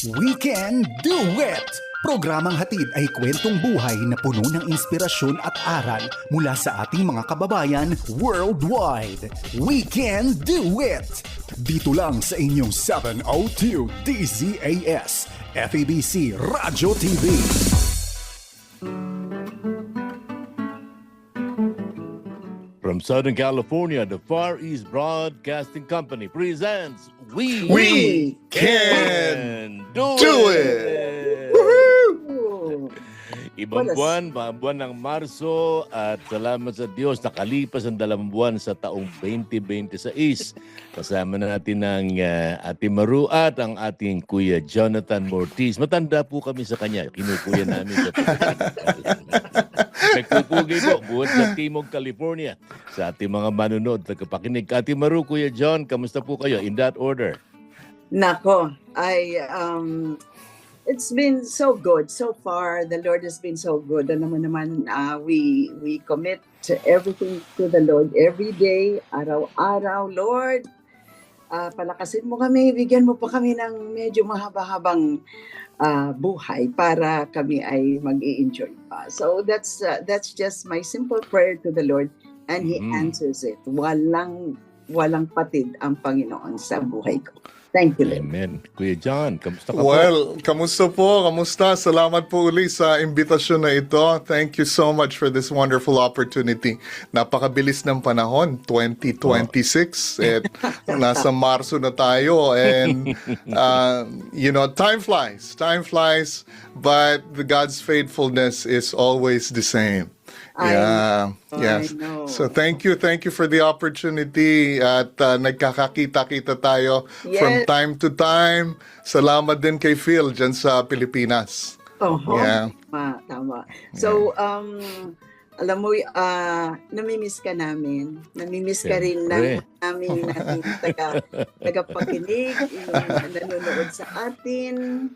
We Can Do It! Programang hatid ay kwentong buhay na puno ng inspirasyon at aral mula sa ating mga kababayan worldwide. We Can Do It! Dito lang sa inyong 702 DZAS, FEBC Radyo TV. From Southern California, the Far East Broadcasting Company presents We Can Do Do It! Ibang buwan ng Marso at salamat sa Diyos, nakalipas ang 2 buwan sa taong 2026. Kasama natin ang Ate Maru at ang ating Kuya Jonathan Mortiz. Matanda po kami sa kanya, kinukuya namin sa nagpupugi po buwan sa Timog, California. Sa ating mga manunod, tagapakinig. Ate Maru, Kuya John, kamusta po kayo? In that order. Nako, it's been so good so far. The Lord has been so good. Ano naman, we commit to everything to the Lord every day, araw-araw. Lord, palakasin mo kami, bigyan mo pa kami ng medyo mahaba-habang buhay para kami ay mag-i-enjoy pa. So that's just my simple prayer to the Lord, and He answers it. Walang patid ang Panginoon sa buhay ko. Thank you, Lord. Amen. Kuya John, kamusta ka po? Well, kamusta po? Kamusta? Salamat po uli sa imbitasyon na ito. Thank you so much for this wonderful opportunity. Napakabilis ng panahon, 2026. At nasa Marso na tayo. And, time flies. Time flies. But God's faithfulness is always the same. Yeah. Yes. So thank you for the opportunity at nagkakakita-kita tayo from time to time. Salamat din kay Phil dyan sa Pilipinas. Yeah. Tama. So alam mo, namimiss ka namin. Namimiss ka rin ng namin tagapakinig, nanonood sa atin.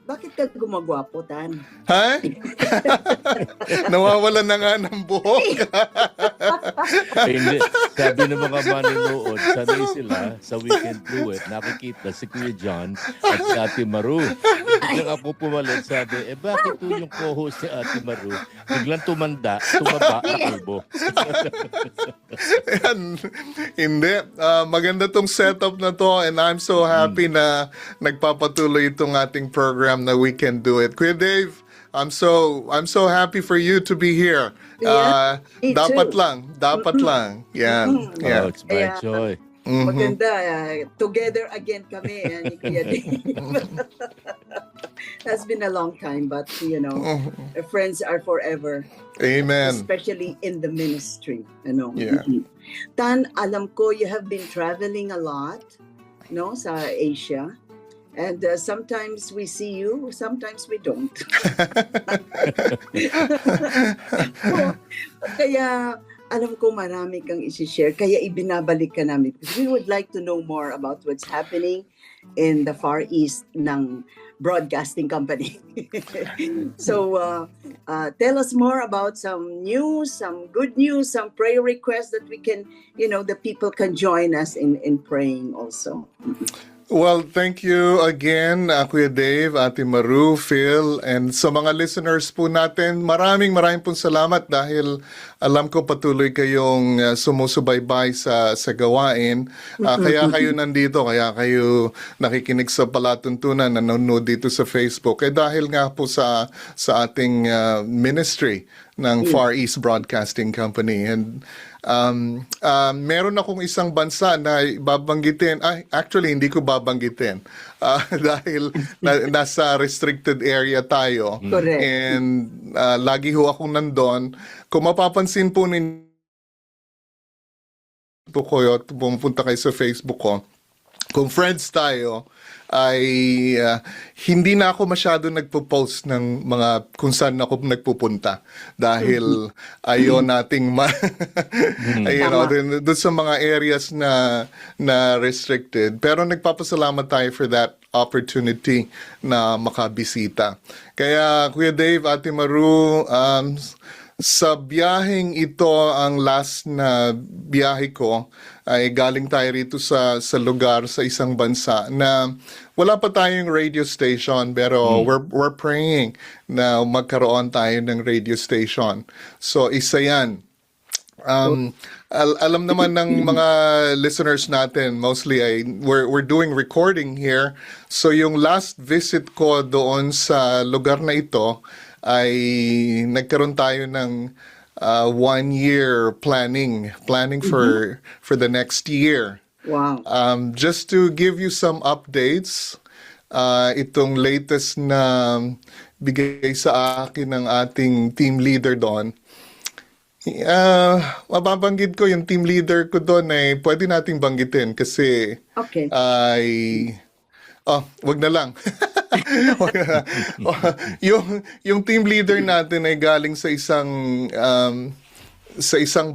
Bakit ka gumagwapo, Tan? Ha? Nawawalan na nga ng buhok. Hindi. Sabi ng mga manunood, sanay sila sa Weekend Do It, nakikita si Kuya John at si Ate Maru. Biglang ako pumalit, sabi, bakit po yung co-host si Ate Maru biglang tumaba, nakalbo? Hindi. Maganda tong setup na to, and I'm so happy na nagpapatuloy itong ating program na We Can Do It. Kuya Dave, I'm so happy for you to be here. Dapat lang. Yan. Oh, it's my joy. Maganda. Together again kami. Ni Kuya Dave. That's been a long time, but friends are forever. Amen. Especially in the ministry. Yeah. Tan, alam ko you have been traveling a lot, sa Asia. And sometimes we see you, sometimes we don't. Kaya alam ko marami kang isi-share, kaya ibinabalik ka namin. We would like to know more about what's happening in the Far East ng broadcasting company. So tell us more about some news, some good news, some prayer requests that we can, the people can join us in praying also. Well, thank you again, Kuya Dave, Ate Maru, Phil, and sa mga listeners po natin, maraming pong salamat dahil alam ko patuloy kayong sumusubaybay sa gawain. Kaya kayo nandito, kaya kayo nakikinig sa palatuntunan, nanonood dito sa Facebook. Dahil nga po sa ating ministry ng Far East Broadcasting Company. And meron akong isang bansa na babanggitin. Actually, hindi ko babanggitin. Dahil nasa restricted area tayo. Correct. And lagi ho akong nandun. Kung mapapansin po ninyo ko, pumunta kayo sa Facebook ko, kung friends tayo, ay hindi na ako masyado nagpo-post ng mga kung saan ako nagpupunta dahil ayaw nating doon sa mga areas na restricted, pero nagpapasalamat tayo for that opportunity na makabisita. Kaya Kuya Dave, Ate Maru, sa biyaheng ito, ang last na biyahe ko ay galing tayo rito sa lugar sa isang bansa na wala pa tayong radio station, pero we're praying na magkaroon tayo ng radio station. So isa yan. Alam naman ng mga listeners natin, mostly we're doing recording here. So yung last visit ko doon sa lugar na ito ay nagkaroon tayo ng 1 year planning for the next year. Wow. Just to give you some updates, itong latest na bigay sa akin ng ating team leader doon. Mababanggit ko yung team leader ko doon ay pwede nating banggitin kasi Okay. wag na lang. Wag na lang. yung team leader natin ay galing sa isang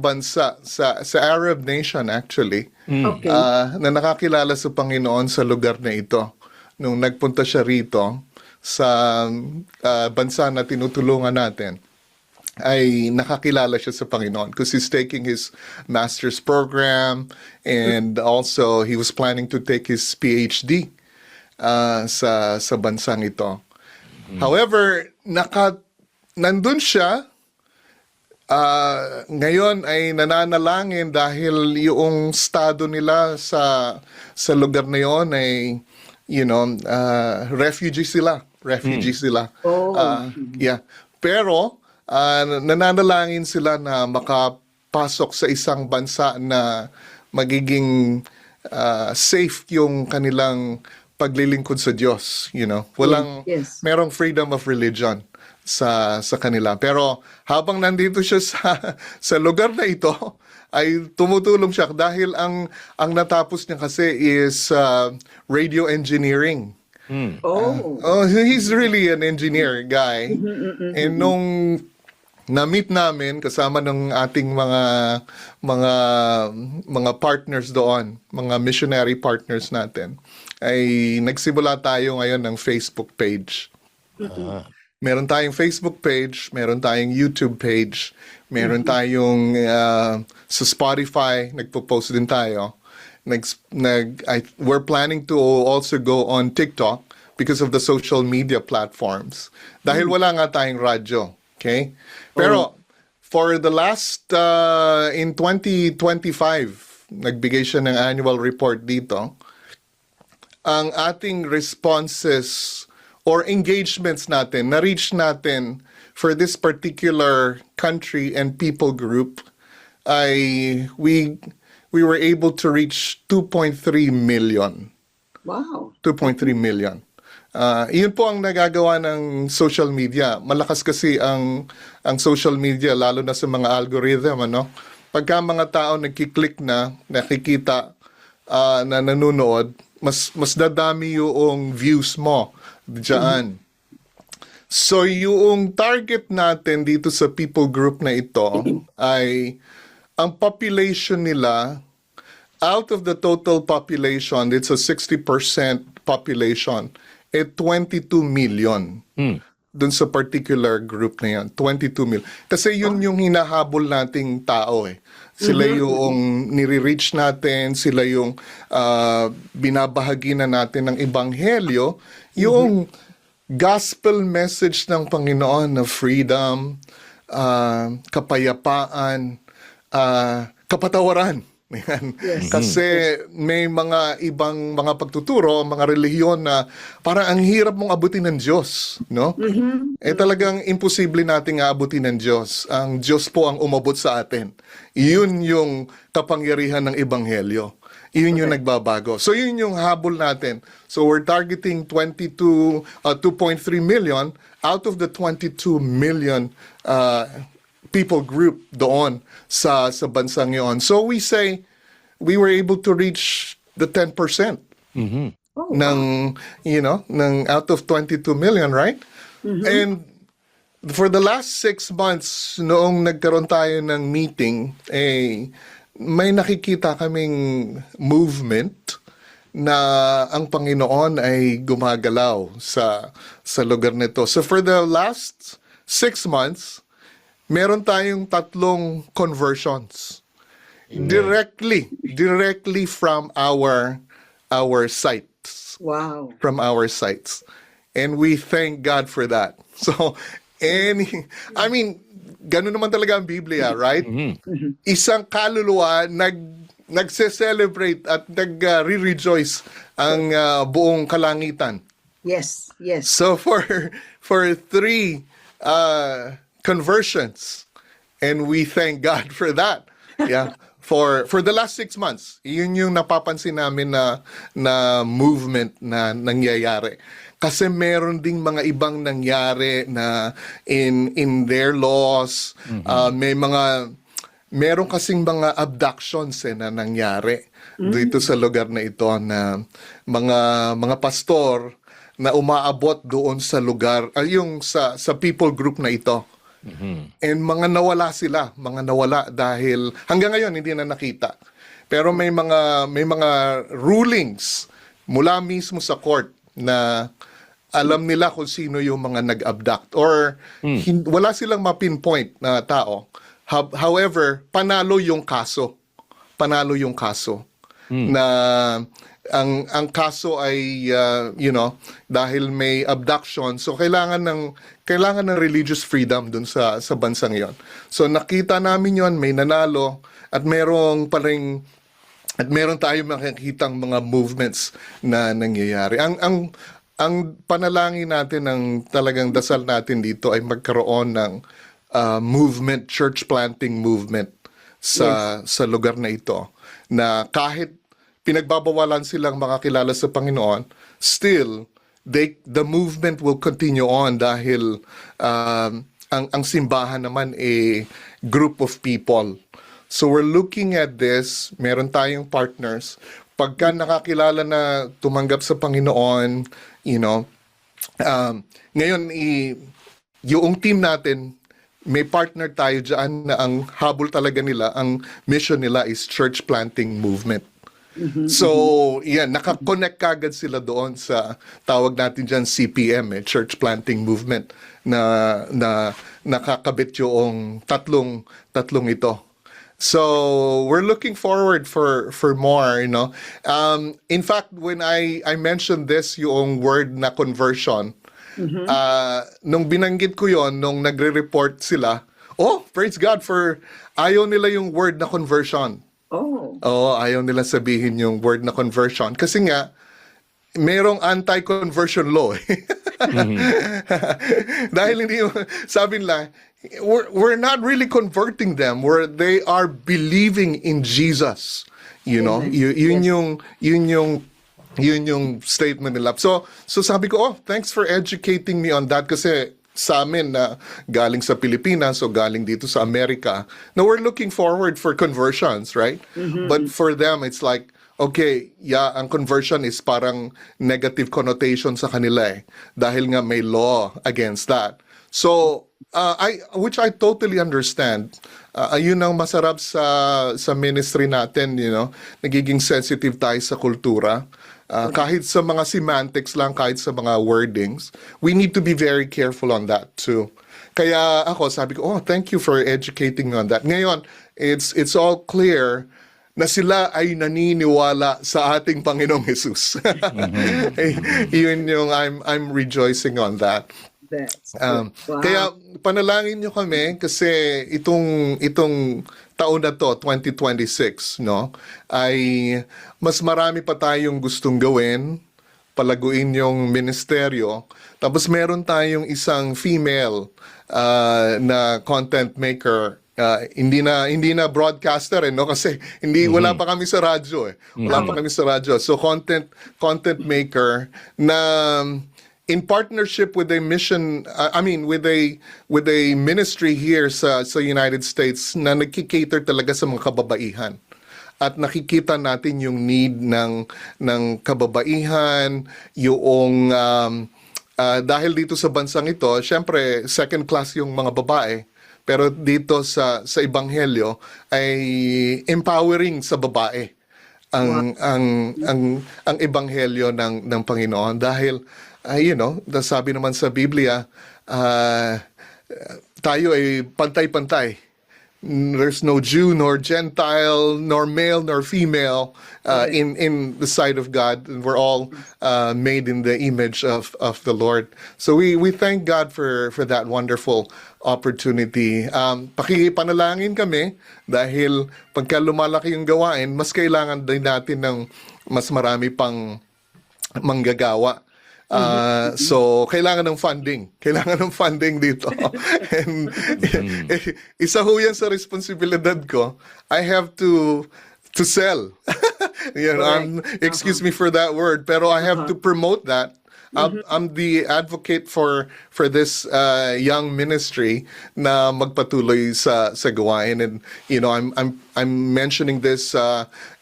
bansa sa Arab nation actually. Okay. Na nakakilala sa Panginoon sa lugar na ito. Nung nagpunta siya rito sa bansa na tinutulungan natin, ay nakakilala siya sa Panginoon because he's taking his master's program and also he was planning to take his PhD sa bansang ito. However, nandun siya. Ngayon ay nananalangin dahil yung estado nila sa lugar na yon ay refugee sila. Oh. Yeah. Pero nananalangin sila na makapasok sa isang bansa na magiging safe yung kanilang paglilingkod sa Diyos, Walang Yes. merong freedom of religion sa kanila. Pero habang nandito siya sa lugar na ito, ay tumutulong siya dahil ang natapos niya kasi is radio engineering. He's really an engineer guy. And nung na-meet namin kasama ng ating mga partners doon, mga missionary partners natin, ay nagsimula tayo ngayon ng Facebook page. Meron tayong Facebook page, meron tayong YouTube page, meron tayong sa Spotify, nagpo-post din tayo. We're planning to also go on TikTok because of the social media platforms. Dahil wala nga tayong radyo. Okay? Pero for the last, in 2025, nagbigay siya ng annual report dito, ang ating responses or engagements natin, na-reach natin for this particular country and people group, ay we were able to reach 2.3 million. Wow. 2.3 million. Yun po ang nagagawa ng social media. Malakas kasi ang social media, lalo na sa mga algorithm, Pagka mga tao nagkiklik na, nakikita na nanonood, mas dadami yung views mo diyan. So yung target natin dito sa people group na ito ay ang population nila, out of the total population, it's a 60% population, 22 million. Dun sa particular group na yan, 22 million. Kasi yun yung hinahabol nating tao eh. Sila yung nire-reach natin, sila yung binabahagi na natin ng ebanghelyo, yung gospel message ng Panginoon na freedom, kapayapaan, kapatawaran. Yan. Yes. Kasi may mga ibang mga pagtuturo, mga relihiyon na parang ang hirap mong abutin ng Diyos, no? Talagang imposible nating aabutin ng Diyos. Ang Diyos po ang umabot sa atin. Iyon yung kapangyarihan ng ebanghelyo. Iyon yung nagbabago. So yun yung habol natin. So we're targeting 2.3 million out of the 22 million people group doon sa bansang yon. So we say we were able to reach the 10% ng ng out of 22 million, right? And for the last 6 months noong nagkaroon tayo ng meeting, may nakikita kaming movement na ang Panginoon ay gumagalaw sa lugar nito. So for the last 6 months, meron tayong 3 conversions. Directly from our sites. Wow. From our sites. And we thank God for that. So, ganun naman talaga ang Biblia, right? Isang kaluluwa nagse-celebrate at nag-re-rejoice ang buong kalangitan. Yes, yes. So for 3 conversions, and we thank God for that. Yeah. For the last 6 months, yun yung napapansin namin na movement na nangyayari. Kasi meron ding mga ibang nangyari na in their laws, meron kasing mga abductions na nangyari dito sa lugar na ito na mga pastor na umaabot doon sa lugar, yung sa people group na ito. And mga nawala dahil hanggang ngayon hindi na nakita. Pero may mga rulings mula mismo sa court na alam nila kung sino yung mga nag-abduct or wala silang ma-pinpoint na tao. However, panalo yung kaso. Na ang kaso ay dahil may abduction, so kailangan ng religious freedom dun sa bansang 'yon. So nakita namin 'yon, may nanalo at meron tayong makikitang mga movements na nangyayari. Ang panalangin natin, ang talagang dasal natin dito ay magkaroon ng movement, church planting movement sa lugar na ito, na kahit pinagbabawalan silang makakilala sa Panginoon, still the movement will continue on dahil ang simbahan naman group of people. So we're looking at this, meron tayong partners. Pagka nakakilala na tumanggap sa Panginoon, ngayon yung team natin, may partner tayo dyan na ang habol talaga nila, ang mission nila is church planting movement. So, nakakonect kagad sila doon sa tawag natin dyan CPM, Church Planting Movement, na nakakabit yung tatlong ito. So, we're looking forward for more, in fact, when I mentioned this, yung word na conversion, nung binanggit ko yon, nung nagre-report sila, praise God for ayaw nila yung word na conversion. Ayaw nila sabihin yung word na conversion. Kasi nga, merong anti-conversion law. Dahil sabi nila, we're not really converting them. They are believing in Jesus. Yun yung statement nila. So sabi ko, thanks for educating me on that, kasi sa amin na galing sa Pilipinas o galing dito sa Amerika, na we're looking forward for conversions, right? But for them, it's like, okay, ang conversion is parang negative connotation sa kanila dahil nga may law against that. So, which I totally understand. Ayun ang masarap sa ministry natin, nagiging sensitive tayo sa kultura. Kahit sa mga semantics lang, kahit sa mga wordings, we need to be very careful on that too. Kaya ako, sabi ko, thank you for educating me on that. Ngayon, it's all clear na sila ay naniniwala sa ating Panginoong Jesus. Yun yung I'm rejoicing on that. Wow. Kaya panalangin nyo kami kasi itong taon na to, 2026, ay mas marami pa tayong gustong gawin, palaguin yung ministeryo. Tapos meron tayong isang female na content maker. Hindi na broadcaster kasi wala pa kami sa radyo Wala pa kami sa radyo. So content maker na in partnership with a mission, with a ministry here sa United States na nagki-cater talaga sa mga kababaihan. At nakikita natin yung need ng kababaihan, yung dahil dito sa bansang ito, syempre second class yung mga babae. Pero dito sa Ebanghelyo ay empowering sa babae ang Ebanghelyo ng Panginoon, dahil sabi naman sa Biblia, tayo ay pantay-pantay. There's no Jew nor Gentile nor male nor female in the sight of God. We're all made in the image of the Lord. So we thank God for that wonderful opportunity. Pakipanalangin kami dahil pagka lumalaki yung gawain, mas kailangan din natin ng mas marami pang manggagawa. So, kailangan ng funding. Kailangan ng funding dito. And isa ho yan sa responsibilidad ko. I have to sell. Excuse me for that word, pero I have to promote that. I'm the advocate for this young ministry na magpatuloy sa gawain, and I'm mentioning this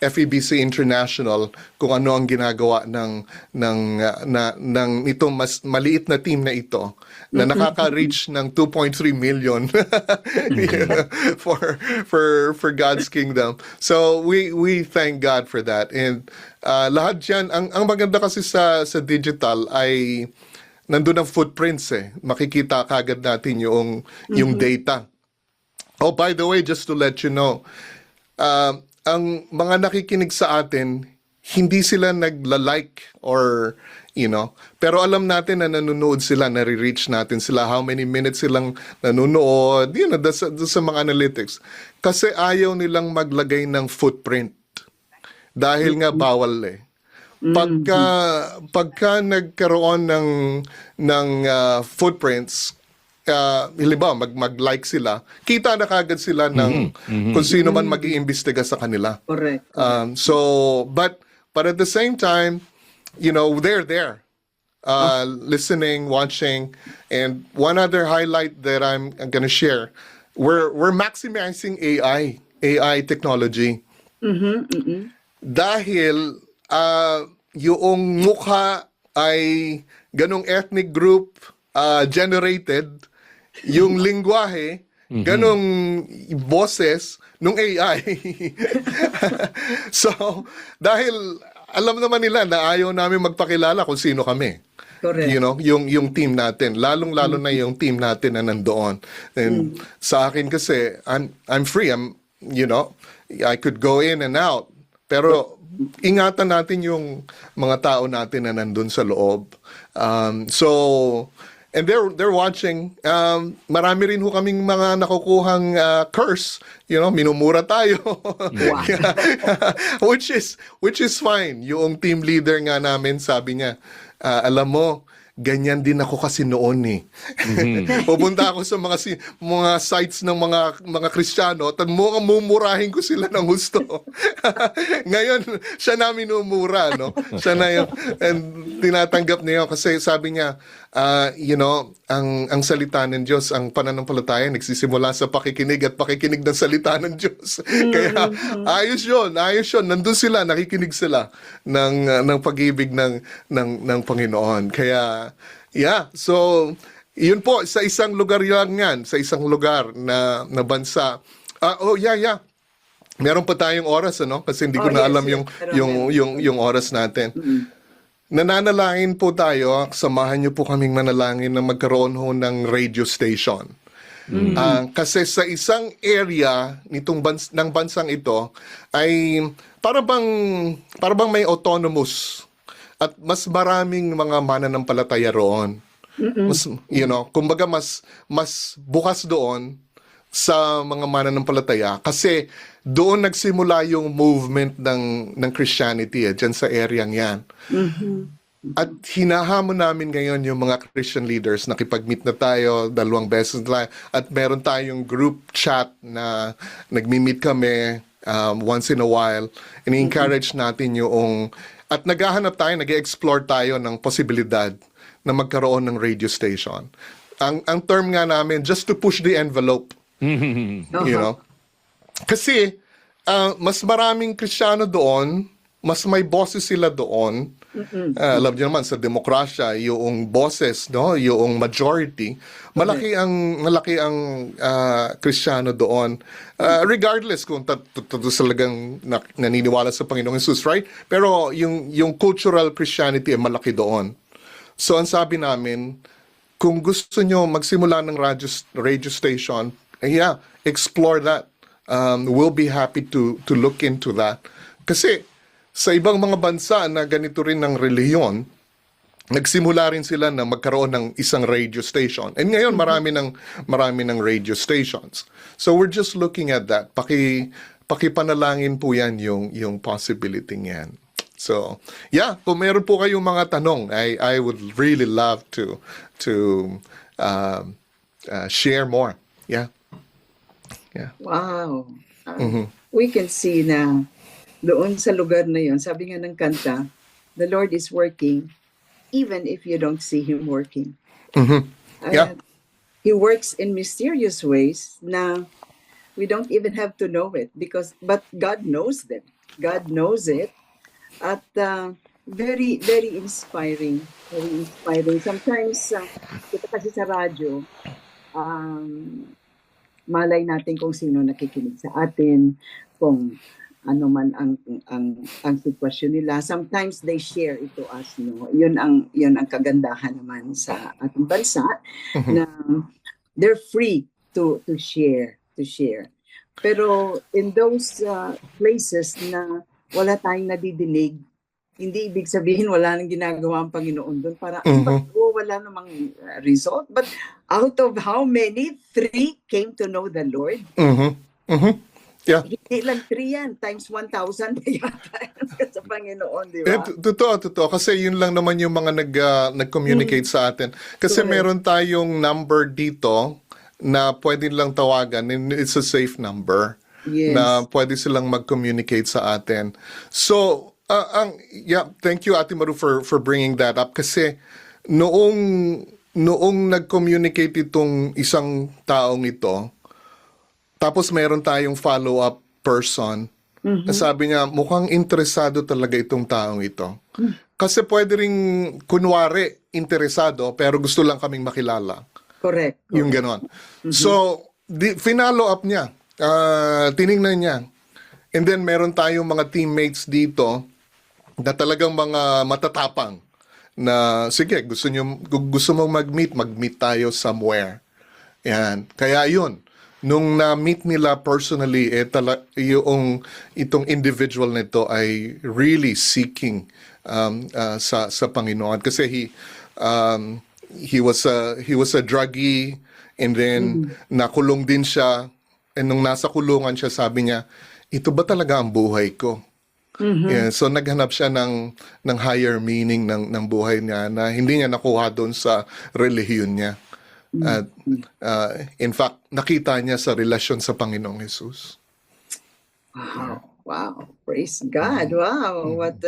FEBC International kung ano ang ginagawa ng itong mas maliit na team na ito na nakaka-reach ng 2.3 million for God's kingdom. So we thank God for that. And lahat yan, ang maganda kasi sa digital ay nandun ang footprints eh. Makikita kagad natin yung data. Oh, by the way, just to let you know, ang mga nakikinig sa atin, hindi sila nagla-like or pero alam natin na nanonood sila, nare-reach natin sila, how many minutes silang nanonood, sa mga analytics. Kasi ayaw nilang maglagay ng footprint. Dahil nga bawal eh. Pagka nagkaroon ng footprints, halimbawa mag-like sila, kita na kagad sila ng kung sino man mag-iimbestiga sa kanila. Correct. But at the same time, they're there, listening, watching. And one other highlight that I'm gonna share, we're maximizing AI technology. Dahil yung mukha ay ganong ethnic group generated, yung lingwahe, ganong boses nung AI. So, dahil alam naman nila na ayaw namin magpakilala kung sino kami. Correct. Yung team natin, lalong-lalo na yung team natin na nandoon. And sa akin kasi, I'm free. I could go in and out. Pero ingatan natin yung mga tao natin na nandun sa loob. And they're watching. Marami rin ho kaming mga nakukuhang curse. Minumura tayo. which is fine. Yung team leader nga namin, sabi niya, alam mo, ganyan din ako kasi noon eh. Pupunta ako sa mga sites ng mga Kristiyano at mumurahin ko sila ng gusto. Ngayon, siya na minumura, no? Siya na yung, and tinatanggap niya kasi sabi niya, ang salita ng Diyos, ang pananampalataya nagsisimula sa pakikinig at pakikinig ng salita ng Diyos. Kaya ayos yun. Nandun sila, nakikinig sila ng pag-ibig ng Panginoon. Kaya so yun po, sa isang lugar lang yan, sa isang lugar na bansa. Meron pa tayong oras, kasi hindi ko na alam yung oras natin. Nananalangin po tayo, samahan niyo po kaming manalangin na magkaroon ho ng radio station. Kasi sa isang area ng bansang ito ay para bang may autonomous at mas maraming mga mananampalataya roon. Kumbaga mas bukas doon sa mga mananampalataya kasi doon nagsimula yung movement ng Christianity dyan sa area yan. At hinahamon namin ngayon yung mga Christian leaders, nakipag-meet na tayo 2 beses lang at meron tayong group chat na nagmi-meet kami once in a while. Ini-encourage natin yung at naghahanap tayo, nag-explore tayo ng posibilidad na magkaroon ng radio station. Ang term nga namin, just to push the envelope. Kasi mas maraming Kristiyano doon, mas may boses sila doon. Alam niyo naman sa demokrasya, yung boses, yung majority, malaki ang Kristiyano doon. Regardless kung talagang naniniwala sa Panginoong Jesus, right? Pero yung cultural Christianity ay malaki doon. So ang sabi namin, kung gusto nyo magsimula ng radio station, yeah, explore that. We'll be happy to look into that. Kasi sa ibang mga bansa na ganito rin ng relihiyon, nagsimula rin sila na magkaroon ng isang radio station. And ngayon marami ng radio stations. So we're just looking at that. Pakipanalangin po yan yung possibility niyan. So, yeah, kung meron po kayong mga tanong, I would really love to share more. Yeah. Yeah. Wow. We can see na doon sa lugar na yon, sabi nga ng kanta, the Lord is working even if you don't see Him working. Yeah. He works in mysterious ways na we don't even have to know it but God knows them. God knows it. At very, very inspiring. Very inspiring. Sometimes, kita kasi sa radyo, malay natin kung sino nakikinig sa atin, kung ano man ang sitwasyon nila. Sometimes they share it to us. No? Yun ang kagandahan naman sa ating bansa, na they're free to share. Pero in those places na wala tayong nadidinig, hindi ibig sabihin wala nang ginagawa ang Panginoon doon. Para wala namang result. But out of how many? 3 came to know the Lord. Yeah. Hindi lang 3 yan. Times 1,000 na yata sa Panginoon, di ba? Totoo. Kasi yun lang naman yung mga nag-communicate sa atin. Kasi meron tayong number dito na pwede lang tawagan, and it's a safe number. Yes. Na pwede silang mag-communicate sa atin. So, thank you Ate Maru for bringing that up, kasi noong nag-communicate itong isang taong ito, tapos meron tayong follow-up person, na sabi niya, mukhang interesado talaga itong taong ito. Kasi pwede ring kunwari interesado, pero gusto lang kaming makilala. Correct. Yung ganon. So, finalo up niya. Tiningnan niya. And then meron tayong mga teammates dito na talagang mga matatapang na sige, gusto mo mag-meet tayo somewhere. Yan. Kaya yun, nung na-meet nila personally, itong individual nito ay really seeking sa Panginoon. Kasi he was a druggie, and then nakulong din siya. And nung nasa kulungan siya, sabi niya, ito ba talaga ang buhay ko? Yeah, so naghanap siya ng higher meaning ng buhay niya na hindi niya nakuha doon sa relihiyon niya. At in fact, nakita niya sa relasyon sa Panginoong Jesus. Wow. Praise God. Wow. What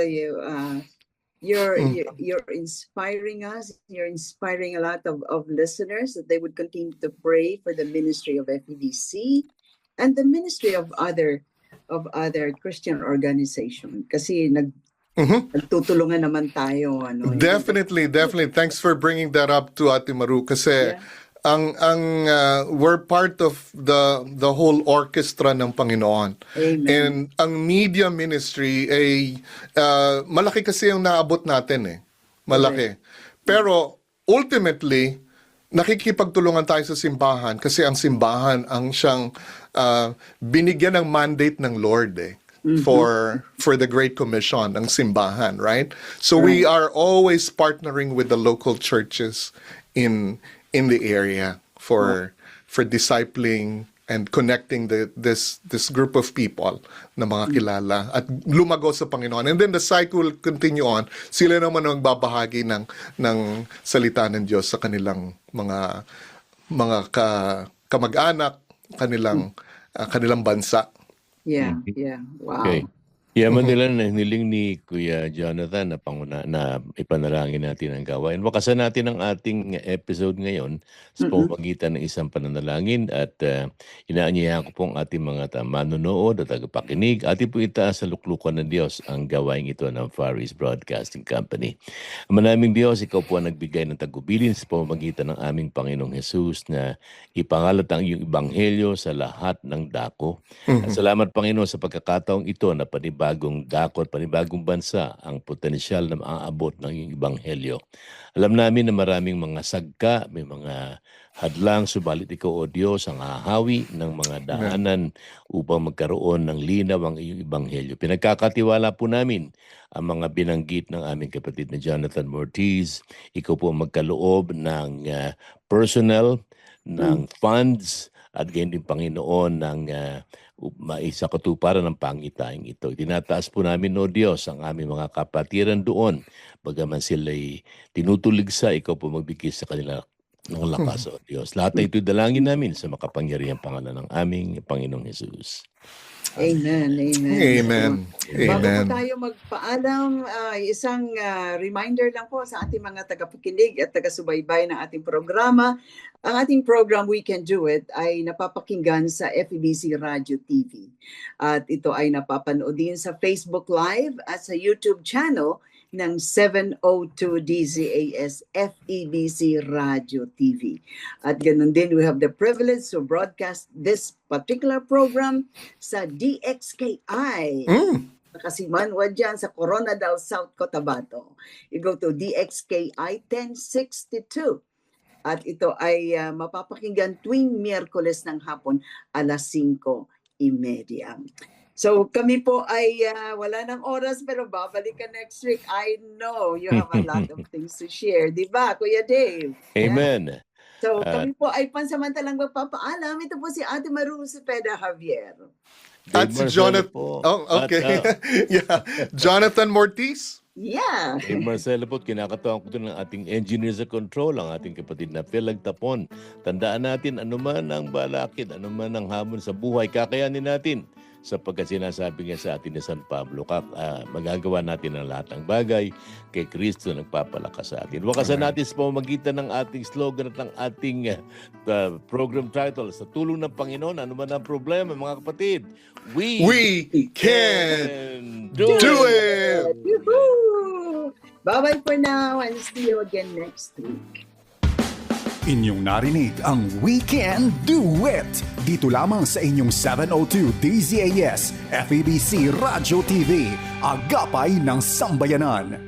you're inspiring us. You're inspiring a lot of listeners that they would continue to pray for the ministry of FEBC and the ministry of other Christian organization. Kasi nagtutulungan naman tayo. Definitely. Thanks for bringing that up to Ate Maru. Kasi we're part of the whole orchestra ng Panginoon. Amen. And ang media ministry ay malaki kasi yung naabot natin . Malaki. Pero ultimately, nakikipagtulungan tayo sa simbahan kasi ang simbahan ang siyang binigyan ng mandate ng Lord for the Great Commission, ang simbahan, right? So we are always partnering with the local churches in the area for discipling and connecting this group of people na mga kilala at lumago sa Panginoon. And then the cycle will continue on. Sila naman ang magbabahagi ng salita ng Diyos sa kanilang mga kamag-anak, kanilang bansa. Yeah. Wow. Okay. Yaman nila na hiniling ni Kuya Jonathan na ipanalangin natin ang gawain. Wakasan natin ang ating episode ngayon sa pamamagitan ng isang pananalangin at inaanyayahan ko pong ating mga manonood at tagapakinig. Ating po itaas sa luklukan ng Diyos ang gawain ito ng Far East Broadcasting Company. Manaming Diyos, ikaw po ang nagbigay ng tagubilin sa pamamagitan ng aming Panginoong Jesus na ipangalat ang iyong ebanghelyo sa lahat ng dako. At salamat Panginoon sa pagkakataong ito na panibagay panibagong dakot, panibagong bansa ang potensyal na maaabot ng iyong ebanghelyo. Alam namin na maraming mga sagka, may mga hadlang, subalit ikaw, O Diyos, ang hahawi ng mga daanan upang magkaroon ng linaw ang iyong ebanghelyo. Pinagkakatiwala po namin ang mga binanggit ng aming kapatid na Jonathan Ortiz. Ikaw po ang magkaloob ng personnel, ng funds, at ganyan din Panginoon ng maisa katuparan ng pangitaing ito. Tinataas po namin, O Diyos, ang aming mga kapatiran doon. Bagaman sila'y tinutuligsa, ikaw po magbigay sa kanila ng lakas, O Diyos. Lahat na ito'y dalangin namin sa makapangyarihang pangalan ng aming Panginoong Jesus. Amen. Amen. Bago Amen. po tayo magpaalam, isang reminder lang po sa ating mga tagapakinig at taga-subaybay ng ating programa. Ang ating program, We Can Do It, ay napapakinggan sa FEBC Radio TV. At ito ay napapanood din sa Facebook Live at sa YouTube channel ng 702 DZAS FEBC Radio TV. At ganun din, we have the privilege to broadcast this particular program sa DXKI. Nakasimanwa dyan sa Coronadal, South Cotabato. You go to DXKI 1062. At ito ay mapapakinggan tuwing Miyerkules ng hapon alas 5:30. So kami po ay wala ng oras pero babalik ka next week. I know you have a lot of things to share. Di ba, Kuya Dave? Amen. So kami po ay pansamantalang magpapaalam. Ito po si Ate Maru Cepeda Javier. At Dave si Marcelo Jonathan. po. Oh, okay. At, Yeah. Jonathan Mortiz. Yeah. Dave Marcelo po, kinakatawan ko doon ng ating engineer sa control, ang ating kapatid na Phil Lagtapon. Tandaan natin, anuman ang balakid, anuman ang hamon sa buhay, kakayanin natin. Sapagkat sinasabi nga sa atin ni San Pablo, magagawa natin ang lahat ng bagay kay Kristo nagpapalakas sa atin. Wakasan natin sa pamamagitan ng ating slogan at ng ating program title, sa tulong ng Panginoon, ano man ang problema, mga kapatid, we can do do it! it! Woohoo! Bye-bye for now and see you again next week. Inyong narinig ang We Can Do It! Dito lamang sa inyong 702 DZAS FEBC Radio TV, Agapay ng Sambayanan.